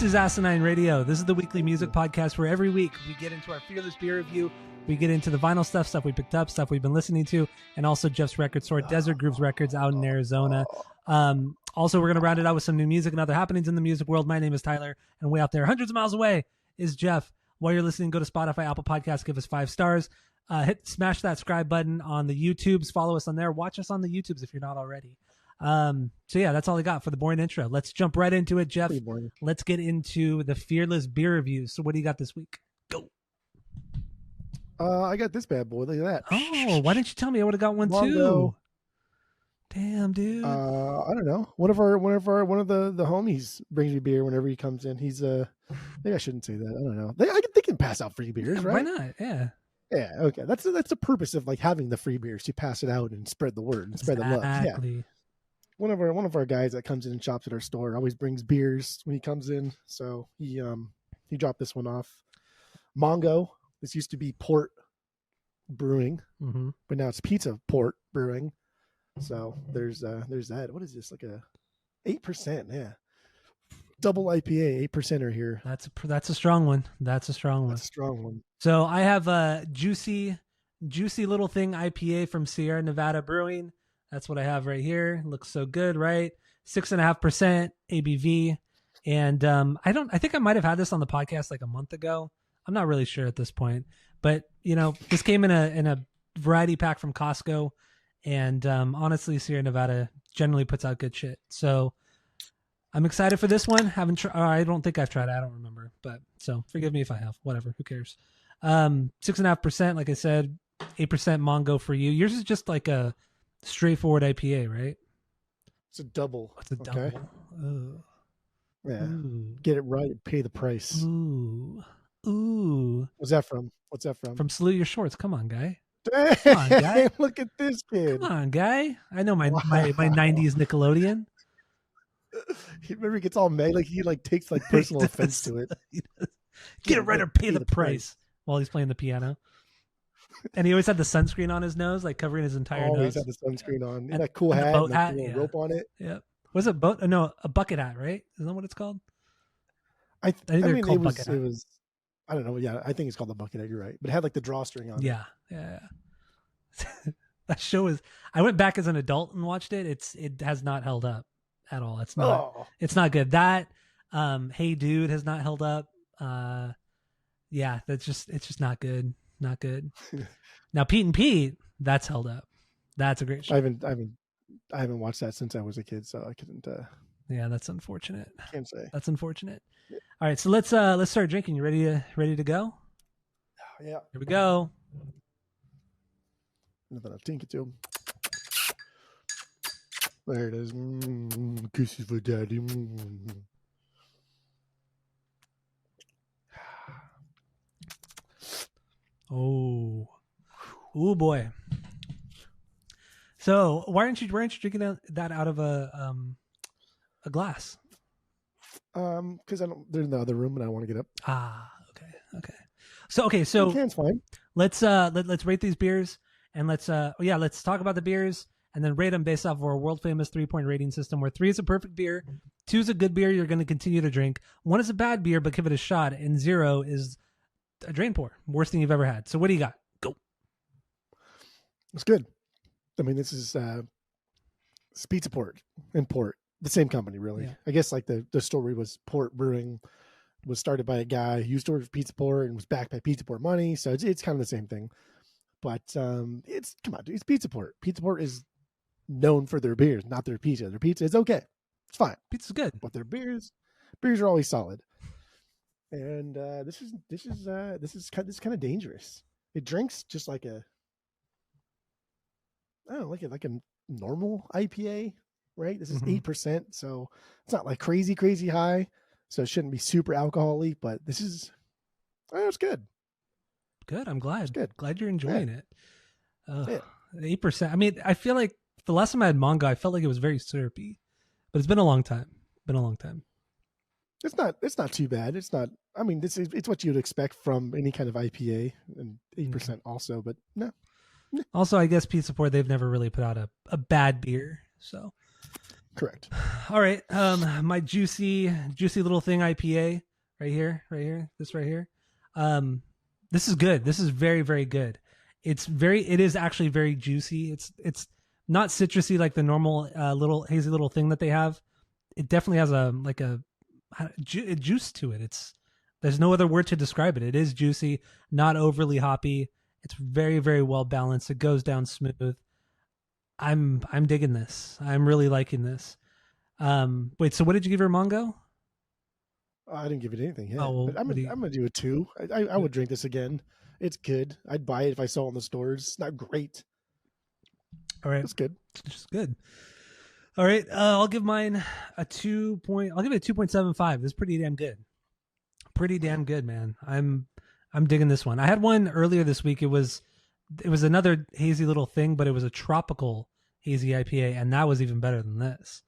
is Asinine Radio. This is the weekly music podcast where every week we get into our fearless beer review. We get into the vinyl stuff we picked up, stuff we've been listening to, and also Jeff's record store, Desert Grooves Records, out in Arizona. Also, we're going to round it out with some new music and other happenings in the music world. My name is Tyler, and way out there, hundreds of miles away, is Jeff. While you're listening, go to Spotify, Apple Podcasts, give us 5 stars. Smash that subscribe button on the YouTubes. Follow us on there. Watch us on the YouTubes if you're not already. So yeah, that's all I got for the boring intro. Let's jump right into it, Jeff. Let's get into the fearless beer reviews. So what do you got this week? Go. I got this bad boy. Look at that. Oh, why didn't you tell me? I would have got one too. Damn, dude. I don't know. One of the homies brings me beer whenever he comes in. He's maybe I shouldn't say that. I don't know. They can pass out free beers, right? Why not? Yeah. Yeah. Okay. That's the purpose of like having the free beers, to pass it out and spread the word and spread the love. Yeah. One of our guys that comes in and shops at our store always brings beers when he comes in. So he dropped this one off. Mongo. This used to be Port Brewing, but now it's Pizza Port Brewing. So there's that. What is this? Like a 8%? Yeah, double IPA, 8%er here. That's a strong one. That's a strong one. So I have a juicy little thing IPA from Sierra Nevada Brewing. That's what I have right here. Looks so good, right? 6.5% ABV, and I think I might have had this on the podcast like a month ago. I'm not really sure at this point, but this came in a variety pack from Costco, and honestly, Sierra Nevada generally puts out good shit. So I'm excited for this one. I don't think I've tried it. I don't remember, but so forgive me if I have. Whatever, who cares? 6.5%, like I said, 8% Mongo for you. Yours is just like a straightforward IPA, right? It's a double. It's a double. Okay. Ooh. Yeah. Ooh. Get it right. Pay the price. Ooh. What's that from? From Salute Your Shorts. Come on, guy. Dang, Come on, guy. Look at this kid. Come on, guy. I know my 90s Nickelodeon. Remember, he gets all mad, like he takes personal offense to it. Get it right or pay the price while he's playing the piano. And he always had the sunscreen on his nose, like covering his entire nose. Always had the sunscreen on. And that cool hat, boat hat, rope on it. Yeah. Was it a bucket hat, right? Isn't that what it's called? I think they're called bucket hat. It was. I don't know. Yeah, I think it's called the bucket hat. You're right, but it had like the drawstring on. Yeah. That show is. I went back as an adult and watched it. It has not held up at all. It's not. Oh. It's not good. That Hey Dude has not held up. Yeah, it's just not good. Not good. Now Pete and Pete, that's held up. That's a great show. I haven't watched that since I was a kid, so I couldn't. Yeah, that's unfortunate. Can't say. That's unfortunate. Yeah. All right, so let's start drinking. You ready to go? Yeah. Here we go. Nothing I'll tink it to. There it is. Kisses for daddy. Oh boy. So why aren't you drinking that out of a glass? Because they're in the other room and I want to get up. Okay. So the can's fine. Let's rate these beers, and let's talk about the beers and then rate them based off of our world famous 3-point rating system, where 3 is a perfect beer, 2 is a good beer you're going to continue to drink, 1 is a bad beer but give it a shot, and 0 is a drain pour, worst thing you've ever had. So what do you got? Go. It's good. I mean, this is Pizza Port and Port, the same company, really. Yeah. I guess like the story was Port Brewing was started by a guy who used to work for Pizza Port and was backed by Pizza Port money, so it's kind of the same thing. But it's Pizza Port. Pizza Port is known for their beers, not their pizza. Their pizza is okay, it's fine. Pizza's good, but their beers are always solid. And this is kind of dangerous. It drinks just like a normal IPA, right? This is 8%, so it's not like crazy high. So it shouldn't be super alcoholic, but this is it's good. Good. I'm glad. It's good. Glad you're enjoying it. 8%. I mean, I feel like the last time I had Mongo, I felt like it was very syrupy, but it's been a long time. It's not too bad. It's not. I mean, it's what you'd expect from any kind of IPA, and 8% also. But no. Also, I guess Pizza Port, they've never really put out a bad beer. So Correct. All right. My juicy little thing IPA right here. This right here. This is good. This is very, very good. It is actually very juicy. It's not citrusy like the normal little hazy little thing that they have. It definitely has a juice to it. There's no other word to describe it. It is juicy, not overly hoppy. It's very, very well balanced. It goes down smooth. I'm digging this. I'm really liking this. Wait, so what did you give your Mongo? I didn't give it anything yet. Oh, I'm gonna do a 2. I would drink this again. It's good. I'd buy it if I saw it in the stores. It's not great. All right, it's good. It's just good. All right, I'll give mine a 2. I'll give it a 2.75. This is pretty damn good. Pretty damn good, man. I'm digging this one. I had one earlier this week. It was another hazy little thing, but it was a tropical hazy IPA, and that was even better than this.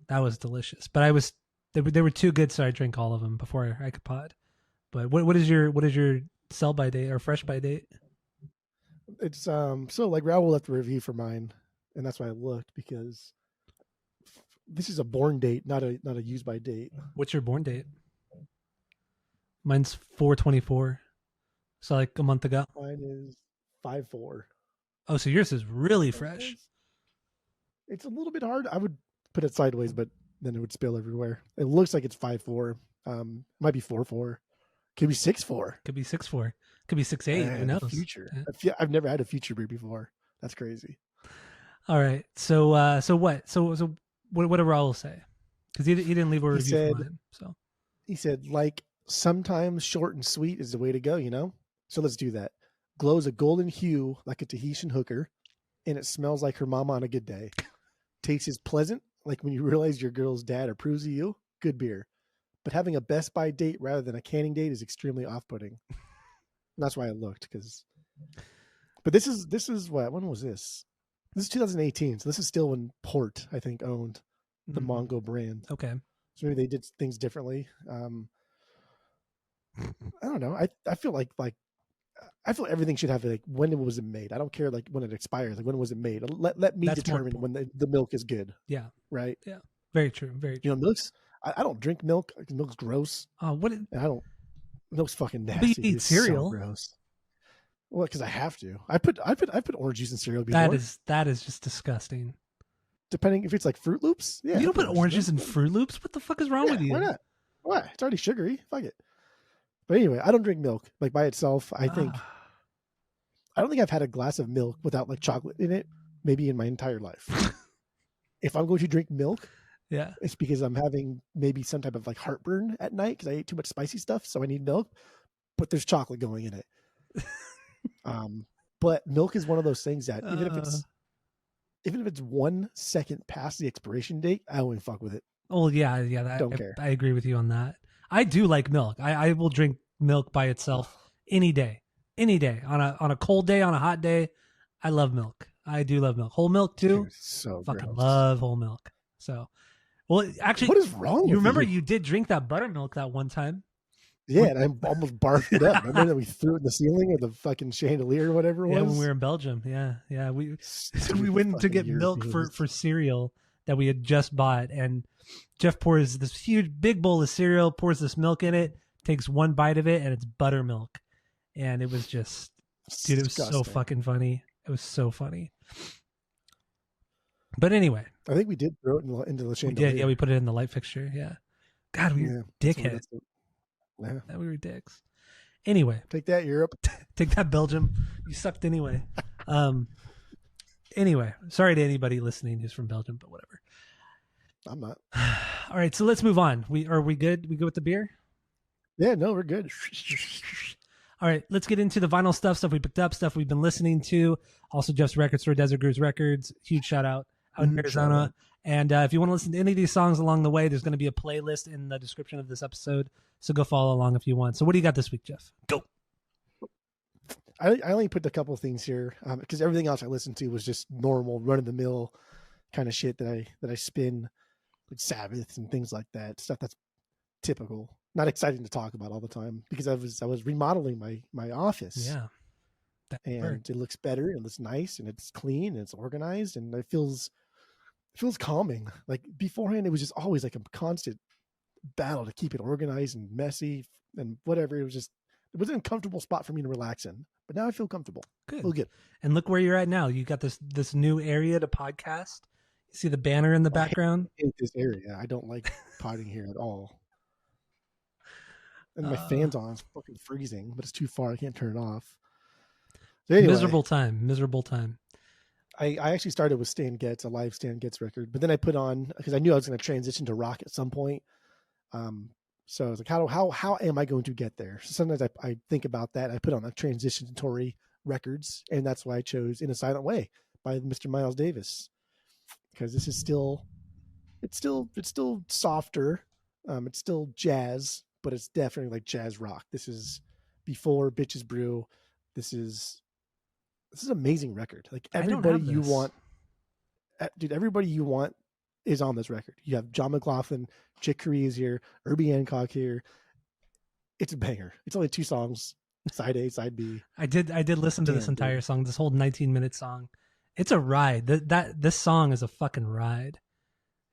That was delicious. But they were too good, so I drank all of them before I could pod. But what is your sell by date or fresh by date? It's so like Raul left a review for mine, and that's why I looked, because this is a born date, not a use by date. What's your born date? Mine's 4/24, so like a month ago. Mine is 5/4. Oh, so yours is really fresh. It's a little bit hard. I would put it sideways, but then it would spill everywhere. It looks like it's 5/4. Might be 4/4. Could be 6/4. Could be 6/4. Could be 6/8. Who knows? Future. Yeah. I've never had a future beer before. That's crazy. All right. So what? So what did Raul say? Because he didn't leave a review for mine. So he said, like, sometimes short and sweet is the way to go, you know? So let's do that. Glows a golden hue like a Tahitian hooker, and it smells like her mama on a good day. Taste is pleasant, like when you realize your girl's dad approves of you. Good beer. But having a Best By date rather than a canning date is extremely off-putting. That's why I looked, because. But this is what? When was this? This is 2018, so this is still when Port, I think, owned the Mongo brand. Okay. So maybe they did things differently. I don't know. I feel like I feel everything should have like when it was made. I don't care like when it expires. Like when was it made? Let me determine when the milk is good. Yeah. Right. Yeah. Very true. Very true. You know, milk's. I don't drink milk. Milk's gross. Oh, what? I don't. Milk's fucking nasty. But you eat cereal. So gross. Well, because I have to. I put orange juice in cereal before. That is just disgusting. Depending if it's like Fruit Loops. Yeah. You don't put oranges in Fruit Loops? What the fuck is wrong with you? Why not? What? It's already sugary. Fuck it. But anyway, I don't drink milk like by itself. I don't think I've had a glass of milk without like chocolate in it, maybe in my entire life. If I'm going to drink milk, it's because I'm having maybe some type of like heartburn at night because I ate too much spicy stuff, so I need milk. But there's chocolate going in it. But milk is one of those things that even if it's 1 second past the expiration date, I won't fuck with it. Oh yeah. Don't care. I agree with you on that. I do like milk. I will drink milk by itself any day. Any day. On a cold day, on a hot day. I love milk. I do love milk. Whole milk too. Dude, so fucking gross. Love whole milk. So, well, actually, what is wrong? You remember you did drink that buttermilk that one time? Yeah, and I almost barfed it up. Remember that we threw it in the ceiling or the fucking chandelier or whatever it was? Yeah, when we were in Belgium. Yeah. We went to get milk for cereal that we had just bought, and Jeff pours this huge big bowl of cereal, pours this milk in it, takes one bite of it, and it's buttermilk. And it was just, dude, it was so fucking funny. It was so funny. But anyway, I think we did throw it into the chandelier. We did, we put it in the light fixture. Yeah. God, we were dickheads. Yeah. We were dicks. Anyway. Take that, Europe. Take that, Belgium. You sucked anyway. Anyway, sorry to anybody listening who's from Belgium, but whatever. I'm not. All right, so let's move on. Are we good? We good with the beer? Yeah, no, we're good. All right, let's get into the vinyl stuff we picked up, stuff we've been listening to. Also, Jeff's Record Store, Desert Grooves Records. Huge shout out in Arizona. And if you want to listen to any of these songs along the way, there's going to be a playlist in the description of this episode. So go follow along if you want. So what do you got this week, Jeff? Go. I only put a couple of things here because everything else I listened to was just normal, run-of-the-mill kind of shit that I spin, like Sabbath and things like that. Stuff that's typical. Not exciting to talk about all the time because I was remodeling my office. Yeah. And it looks better and it's nice and it's clean and it's organized and it feels feels calming. Like beforehand, it was just always like a constant battle to keep it organized and messy and whatever. It was an uncomfortable spot for me to relax in. But now I feel comfortable. Good. Feel good. And look where you're at now. You got this new area to podcast. You see the banner in the background? I hate this area. I don't like potting here at all. And my fan's on. It's fucking freezing, but it's too far. I can't turn it off. So anyway, miserable time. I actually started with Stan Getz, a live Stan Getz record, but then I put on, because I knew I was going to transition to rock at some point. So I was like, how am I going to get there? So sometimes I think about that. I put on a transitory records, and that's why I chose In a Silent Way by Mr. Miles Davis, because this is still softer. It's still jazz, but it's definitely like jazz rock. This is before Bitches Brew. This is an amazing record. Like everybody you want, dude, everybody you want is on this record. You have John McLaughlin, Chick Corea is here, Herbie Hancock here. It's a banger. It's only 2 songs, side A, side B. I did listen to this entire song, this whole 19-minute song. It's a ride. This song is a fucking ride.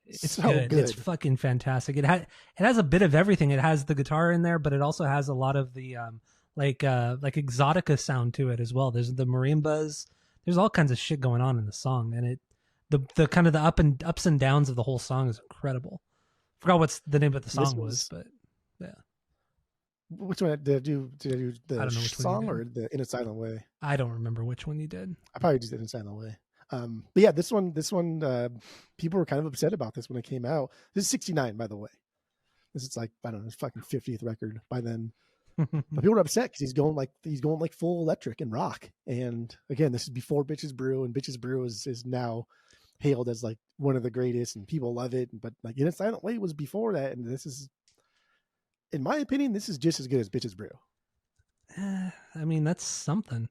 It's so good. It's fucking fantastic. It has a bit of everything. It has the guitar in there, but it also has a lot of the like exotica sound to it as well. There's the marimbas. There's all kinds of shit going on in the song, and the kind of the ups and downs of the whole song is incredible. Forgot what's the name of the song was, but yeah. Which one did I do? Did I do the song or the In a Silent Way? I don't remember which one you did. I probably just did In a Silent Way. But yeah, this one, people were kind of upset about this when it came out. This is 69, by the way. This is like, I don't know, his fucking 50th record by then. But people were upset because he's going like full electric and rock. And again, this is before Bitches Brew, and Bitches Brew is now hailed as like one of the greatest, and people love it. But like In a Silent Way was before that, and this is, in my opinion, this is just as good as Bitches Brew. I mean, that's something.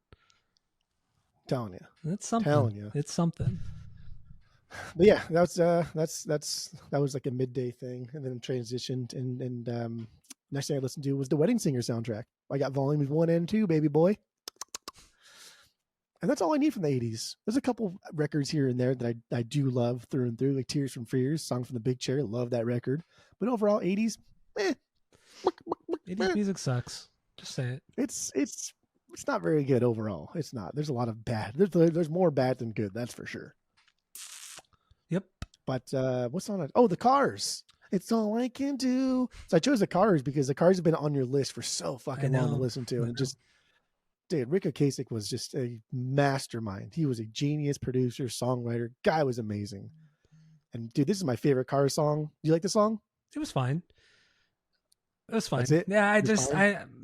Telling you, it's something. It's something. But yeah, that was like a midday thing, and then transitioned, and next thing I listened to was the Wedding Singer soundtrack. I got volumes 1 and 2, baby boy, and that's all I need from the 80s. There's a couple records here and there that I do love through and through, like Tears from Fears, Song from the Big Chair, love that record. But overall, 80s, 80s music sucks. Just say it. It's not very good overall. It's not. There's a lot of bad. There's more bad than good. That's for sure. Yep. But what's on it? Oh, the Cars. It's all I can do. So I chose the Cars because the Cars have been on your list for so fucking long to listen to, and just, dude, Rick Ocasek was just a mastermind. He was a genius producer, songwriter. Guy was amazing. And dude, this is my favorite Cars song. Do you like the song? It was fine. It was fine. That's it? Yeah,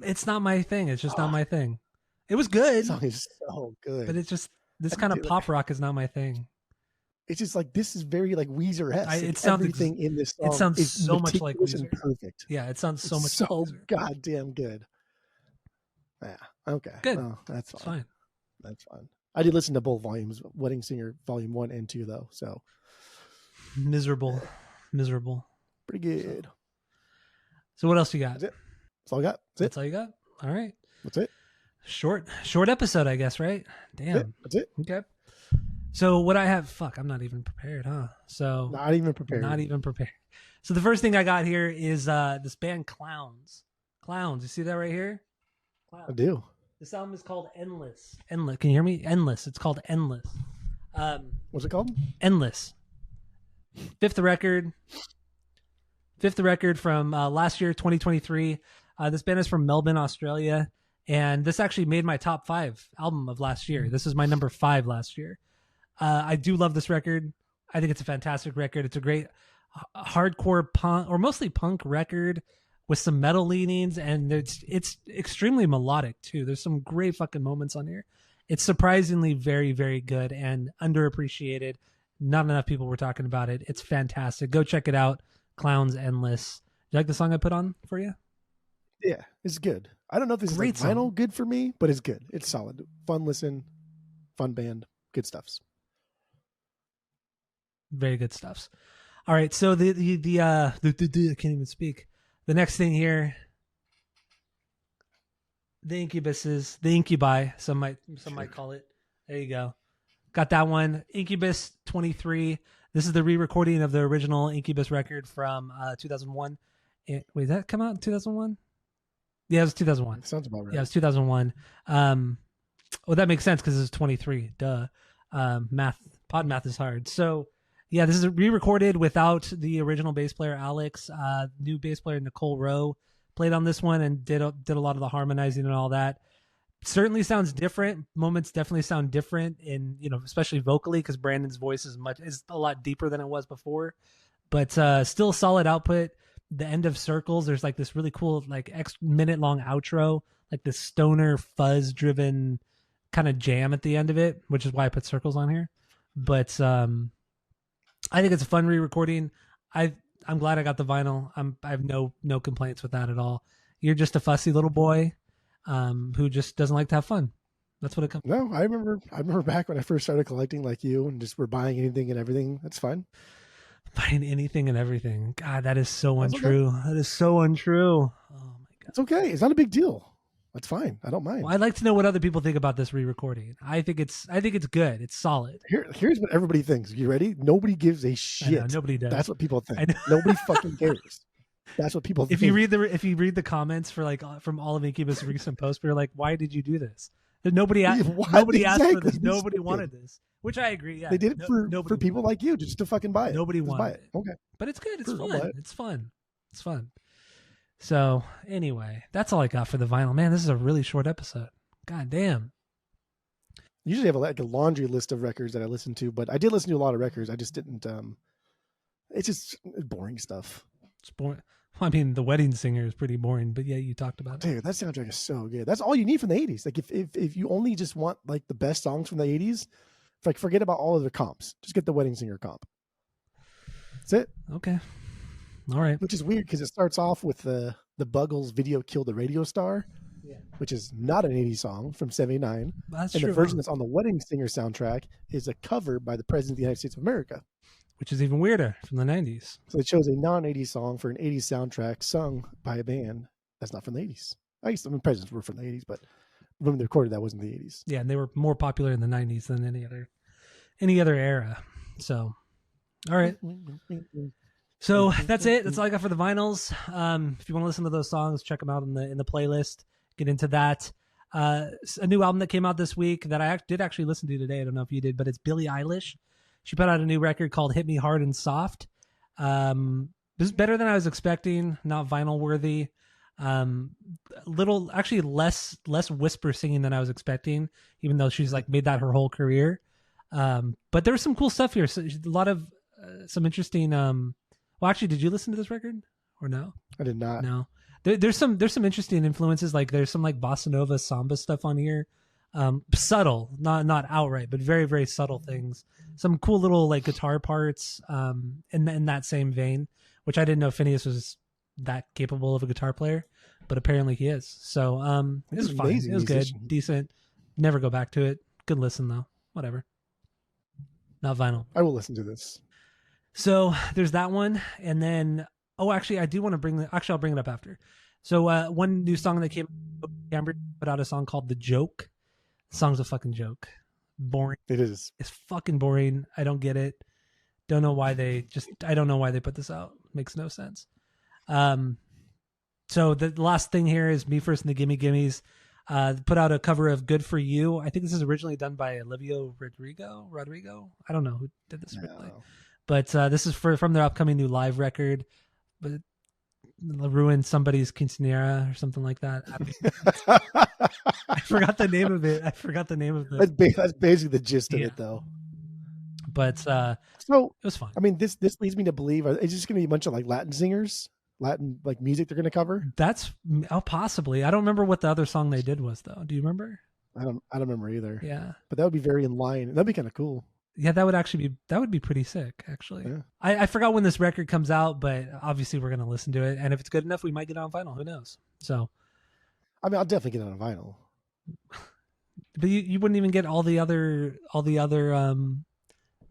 it's not my thing. It's just not my thing. It was good. The song is so good. But it's just, this kind of pop rock is not my thing. It's just like, this is very like Weezer-esque. Everything in this song, it sounds so much like Weezer. And perfect. Yeah, it sounds so much so like Weezer. Goddamn good. Yeah. Okay. Good. Well, that's fine. It's fine. That's fine. I did listen to both volumes, Wedding Singer Volume 1 and 2, though. So miserable. Pretty good. So what else you got? That's it. That's all I got. That's all you got? All right. That's it. Short episode, I guess, right? Damn. That's it. Okay. So what I have, I'm not even prepared, huh? So not even prepared. So the first thing I got here is this band Clowns. You see that right here? Clowns. I do. This album is called Endless. Can you hear me? Endless. It's called Endless. What's it called? Endless. Fifth record from last year, 2023. This band is from Melbourne, Australia. And this actually made my top 5 album of last year. This is my number 5 last year. I do love this record. I think it's a fantastic record. It's a great hardcore punk, or mostly punk record with some metal leanings. And it's extremely melodic too. There's some great fucking moments on here. It's surprisingly very, very good and underappreciated. Not enough people were talking about it. It's fantastic. Go check it out. Clowns Endless. You like the song I put on for you? Yeah, it's good. I don't know if this Great is like vinyl good for me, but it's good. It's solid. Fun listen, fun band, good stuffs. Very good stuffs. All right, so the I can't even speak. The next thing here, the Incubi, some might call it. There you go. Got that one. Incubus 23. This is the re-recording of the original Incubus record from 2001. Wait, did that come out in 2001? Yeah, it was 2001. That sounds about right. Yeah, it was 2001. Well, that makes sense because it's 23. Duh. Pod math is hard. So, yeah, this is re-recorded without the original bass player Alex. New bass player Nicole Rowe played on this one and did a lot of the harmonizing and all that. Certainly sounds different. Moments definitely sound different, in especially vocally, because Brandon's voice is a lot deeper than it was before. But still solid output. The end of Circles, there's like this really cool like minute long outro, like this stoner fuzz driven kind of jam at the end of it, which is why I put Circles on here. But I think it's a fun re-recording. I'm glad I got the vinyl. I have no complaints with that at all. You're just a fussy little boy who just doesn't like to have fun. That's what it comes. No, I remember back when I first started collecting like you, and just were buying anything and everything. That's fine. Buying anything and everything. God, that is so untrue. Okay. That is so untrue. Oh my God. It's okay. It's not a big deal. That's fine. I don't mind. Well, I'd like to know what other people think about this re-recording. I think it's good. It's solid. Here's what everybody thinks. You ready? Nobody gives a shit. Know, nobody does. That's what people think. Nobody fucking cares. That's what people think. If you read the comments for like from all of Incubus' recent posts, we're like, why did you do this? Nobody asked for this. Nobody wanted this. Which I agree. Yeah, they did it for people like you, just to fucking buy it. Nobody wanted it. Okay, but it's good. It's fun. It's fun. It's fun. So anyway, that's all I got for the vinyl. Man, this is a really short episode. God damn. Usually I have a laundry list of records that I listen to, but I did listen to a lot of records. I just didn't. It's just boring stuff. It's boring. Well, I mean, The Wedding Singer is pretty boring, but yeah, you talked about it. Dude, that soundtrack is so good. That's all you need from the 80s. Like if you only just want like the best songs from the 80s, like forget about all of the comps. Just get The Wedding Singer comp. That's it. Okay. All right. Which is weird because it starts off with the Buggles' video Kill the Radio Star, which is not an 80s song from 79. That's and true. The version that's on the Wedding Singer soundtrack is a cover by the President of the United States of America. Which is even weirder, from the 90s. So they chose a non-80s song for an 80s soundtrack sung by a band that's not from the 80s. Presidents were from the 80s, but when they recorded that wasn't the 80s. Yeah, and they were more popular in the 90s than any other era. So, all right. So that's it. That's all I got for the vinyls. If you want to listen to those songs, check them out in the playlist. Get into that. A new album that came out this week that I did actually listen to today. I don't know if you did, but it's Billie Eilish. She put out a new record called Hit Me Hard and Soft. This is better than I was expecting, not vinyl worthy. Actually less whisper singing than I was expecting, even though she's like made that her whole career. But there was some cool stuff here. So a lot of some interesting. Well, actually, did you listen to this record or no? I did not. No. There's some interesting influences. Like there's some like bossa nova samba stuff on here. Subtle, not outright, but very, very subtle things. Some cool little like guitar parts in that same vein, which I didn't know Phineas was that capable of a guitar player, but apparently he is. So it was fine. It was good, decent. Never go back to it. Good listen though. Whatever. Not vinyl. I will listen to this. So there's that one, and then actually I do want to I'll bring it up after. So one new song that came, Amber put out a song called "The Joke." The song's a fucking joke. Boring. It is. It's fucking boring. I don't get it. I don't know why they put this out. Makes no sense. So the last thing here is Me First and the Gimme Gimmes. Put out a cover of Good For You. I think this is originally done by Olivia Rodrigo. I don't know who did this originally. But this is from their upcoming new live record. But ruin somebody's quinceanera or something like that. I forgot the name of it. That's basically the gist of it, though. But so it was fun. I mean, this leads me to believe it's just going to be a bunch of like Latin singers, Latin like music they're going to cover. That's possibly. I don't remember what the other song they did was though. Do you remember? I don't remember either. Yeah, but that would be very in line. That'd be kind of cool. Yeah, that would be pretty sick, actually. Yeah. I forgot when this record comes out, but obviously we're gonna listen to it, and if it's good enough, we might get it on vinyl. Who knows? So, I mean, I'll definitely get it on vinyl. But you wouldn't even get all the other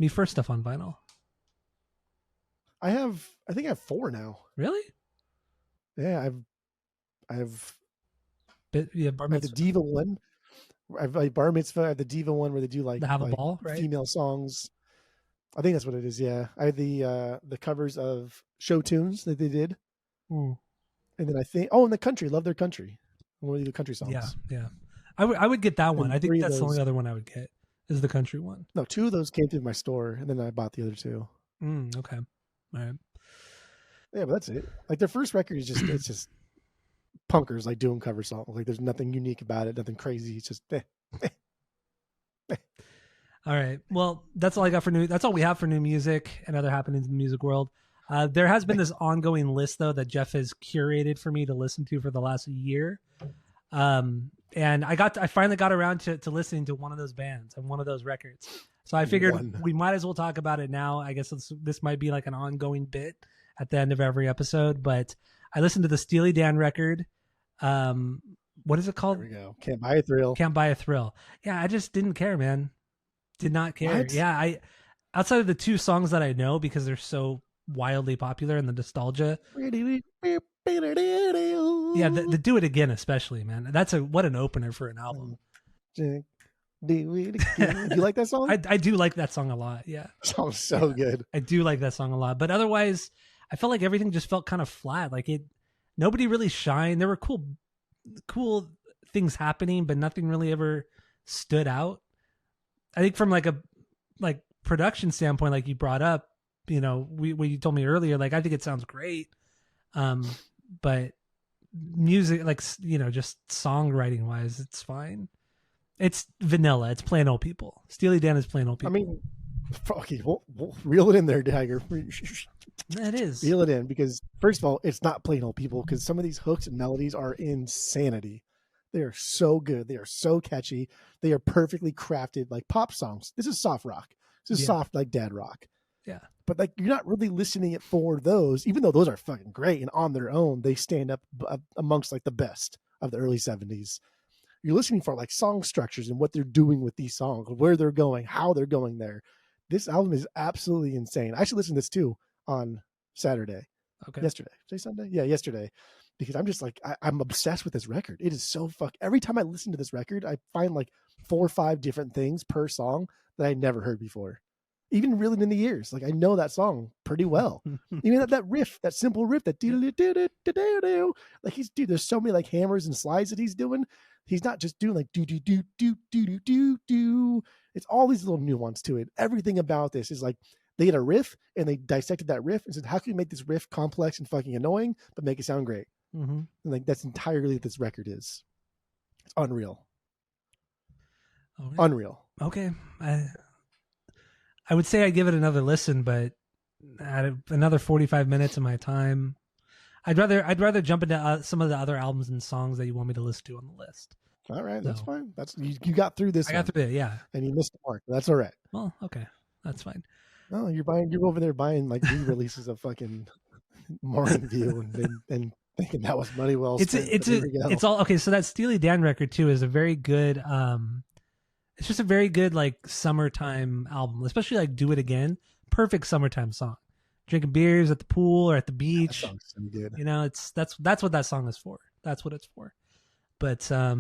Me First stuff on vinyl. I think I have 4 now. Really? Yeah, I have. Bar Mitzvah. I have the Diva one. I have like Bar Mitzvah. I have the Diva one where they do like the Have a Ball, right? Female songs. I think that's what it is. Yeah, I had the covers of show tunes that they did, and then I think and the country, Love Their Country, one of the country songs. Yeah. I would get that one. I think that's the only other one I would get is the country one. No, 2 of those came through my store, and then I bought the other 2. Okay, all right. Yeah, but that's it. Like their first record is just it's just punkers like doing cover songs. Like there's nothing unique about it, nothing crazy. It's just All right. Well, that's all I got for new. That's all we have for new music and other happenings in the music world. There has been this ongoing list though that Jeff has curated for me to listen to for the last year. And I finally got around to listening to one of those bands and one of those records. So I figured we might as well talk about it now. I guess this might be like an ongoing bit at the end of every episode, but I listened to the Steely Dan record. What is it called? There we go. Can't Buy a Thrill. Can't Buy a Thrill. Yeah, I just didn't care, man. Did not care. What? Yeah, I outside of the 2 songs that I know because they're so wildly popular and the nostalgia. Yeah, the Do It Again especially, man. That's what an opener for an album. Do it again. Do you like that song? I do like that song a lot. Yeah, song's so good. I do like that song a lot, but otherwise, I felt like everything just felt kind of flat. Like nobody really shined. There were cool things happening, but nothing really ever stood out. I think from like a production standpoint, like you brought up, what you told me earlier, like I think it sounds great. But music, like, just songwriting wise, it's fine. It's vanilla. It's plain old people. Steely Dan is plain old people. I mean, okay, we'll reel it in there, Dagger. It is. Reel it in because first of all, it's not plain old people because some of these hooks and melodies are insanity. They are so good. They are so catchy. They are perfectly crafted like pop songs. This is soft rock. This is soft like dad rock. Yeah. But like you're not really listening it for those, even though those are fucking great and on their own, they stand up amongst like the best of the early 70s. You're listening for like song structures and what they're doing with these songs, where they're going, how they're going there. This album is absolutely insane. I actually listened to this too on Saturday. Okay. Yesterday. Say Sunday? Yeah, yesterday. Because I'm just like, I'm obsessed with this record. It is so every time I listen to this record, I find like 4 or 5 different things per song that I never heard before. Even reeling in the years. Like I know that song pretty well. Even that riff, that simple riff, that do like there's so many like hammers and slides that he's doing. He's not just doing like do do do do do do do do. It's all these little nuance to it. Everything about this is like they had a riff and they dissected that riff and said, how can you make this riff complex and fucking annoying, but make it sound great? Mm-hmm. And like that's entirely what this record is. It's unreal. Okay. Unreal. Okay. I would say I give it another listen, but another 45 minutes of my time. I'd rather jump into some of the other albums and songs that you want me to listen to on the list. All right, that's fine. That's you got through this. I got through it, yeah. And you missed the mark. That's all right. Well, okay, that's fine. No, you're over there buying like re-releases of fucking Morning View and thinking that was money well spent. It's all okay. So that Steely Dan record too is a very good. It's just a very good like summertime album, especially like Do It Again. Perfect summertime song. Drinking beers at the pool or at the beach. That song's so good. That's what that song is for. That's what it's for. But I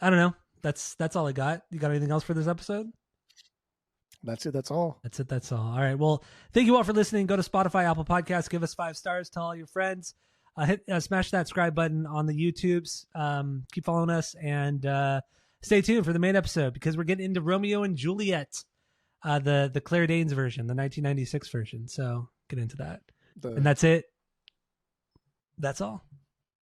don't know. That's all I got. You got anything else for this episode? That's it. That's all. That's all. All right. Well, thank you all for listening. Go to Spotify, Apple Podcasts, give us 5 stars, tell all your friends. Smash that subscribe button on the YouTubes. Keep following us and stay tuned for the main episode because we're getting into Romeo and Juliet, the Claire Danes version, the 1996 version. So get into that. And that's it. That's all.